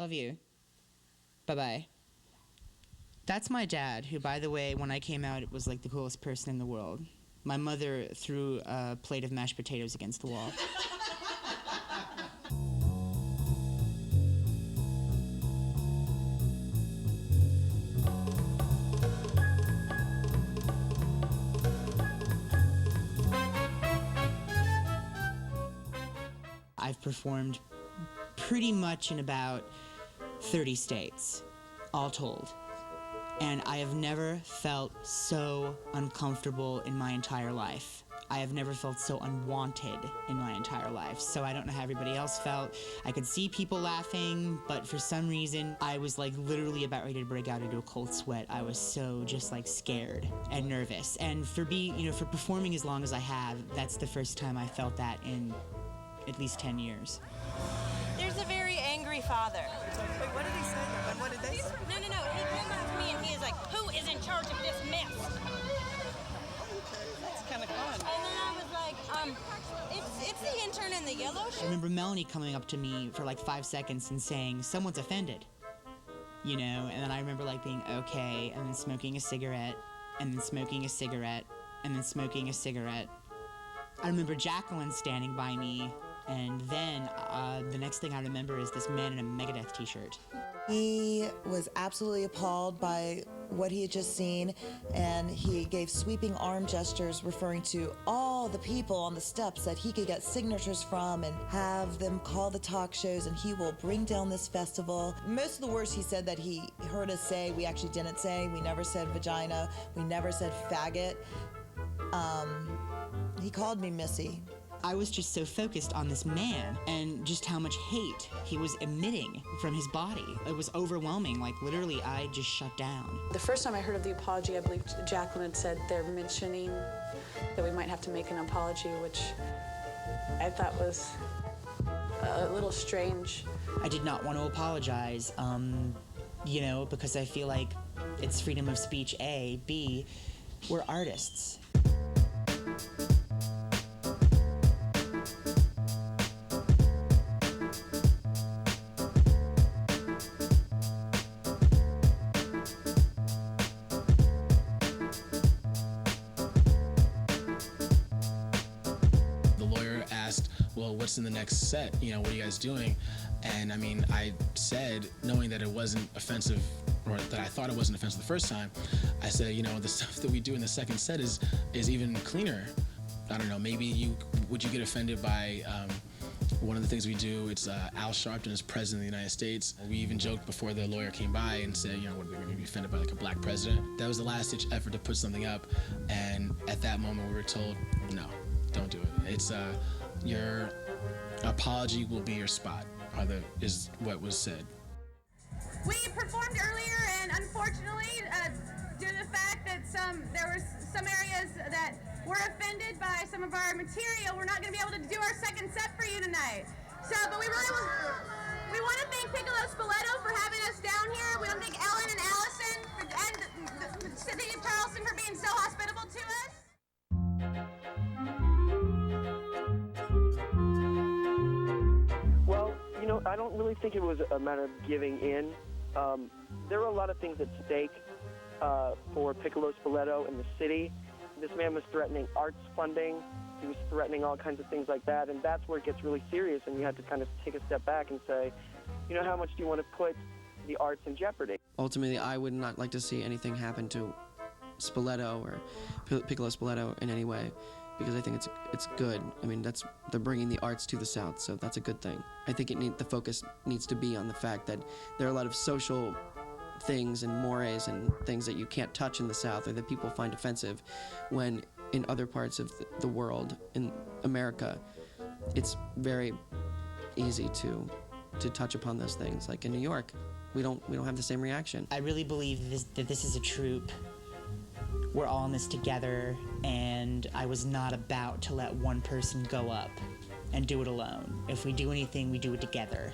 Love you. Bye-bye. That's my dad, who, by the way, when I came out, it was like the coolest person in the world. My mother threw a plate of mashed potatoes against the wall. I've performed pretty much in about 30 states, all told. And I have never felt so uncomfortable in my entire life. I have never felt so unwanted in my entire life. So I don't know how everybody else felt. I could see people laughing, but for some reason, I was like literally about ready to break out into a cold sweat. I was so just like scared and nervous. And for for performing as long as I have, that's the first time I felt that in at least 10 years. There's a very angry father. Wait, what did he say? What did they say? No. He came up to me and he is like, who is in charge of this mess? That's kind of fun. And then I was like, it's the intern in the yellow I shirt. remember Melanie coming up to me for like 5 seconds and saying, someone's offended, you know? And then I remember like being okay, and then smoking a cigarette, and then smoking a cigarette, and then smoking a cigarette. I remember Jacqueline standing by me, and then the next thing I remember is this man in a Megadeth t-shirt. He was absolutely appalled by what he had just seen, and he gave sweeping arm gestures referring to all the people on the steps that he could get signatures from and have them call the talk shows, and he will bring down this festival. Most of the words he said that he heard us say, we actually didn't say. We never said vagina. We never said faggot. He called me Missy. I was just so focused on this man and just how much hate he was emitting from his body. It was overwhelming. Like, literally, I just shut down. The first time I heard of the apology, I believe Jacqueline had said they're mentioning that we might have to make an apology, which I thought was a little strange. I did not want to apologize, because I feel like it's freedom of speech, A. B, we're artists. Well, what's in the next set? What are you guys doing? And I mean, I said, knowing that it wasn't offensive, or that I thought it wasn't offensive the first time, I said, the stuff that we do in the second set is even cleaner. I don't know, maybe would you get offended by one of the things we do? It's Al Sharpton is president of the United States. We even joked before the lawyer came by and said, what, are we going to be offended by like a black president? That was the last ditch effort to put something up, and at that moment we were told, no, don't do it. It's your apology will be your spot, is what was said. We performed earlier, and unfortunately, due to the fact that there were some areas that were offended by some of our material, we're not going to be able to do our second set for you tonight. But we want to thank Piccolo Spoleto for having us down here. We want to thank Ellen and Allison and the city of Charleston for being so hospitable to us. Well, I don't really think it was a matter of giving in. There were a lot of things at stake for Piccolo Spoleto and the city. This man was threatening arts funding. He was threatening all kinds of things like that, and that's where it gets really serious, and you have to kind of take a step back and say, how much do you want to put the arts in jeopardy? Ultimately, I would not like to see anything happen to Spoleto or Piccolo Spoleto in any way, because I think it's good. I mean, they're bringing the arts to the South, so that's a good thing. I think the focus needs to be on the fact that there are a lot of social things and mores and things that you can't touch in the South, or that people find offensive, when in other parts of the world, in America, it's very easy to touch upon those things. Like in New York, we don't have the same reaction. I really believe that this is a troupe. We're all in this together, and I was not about to let one person go up and do it alone. If we do anything, we do it together.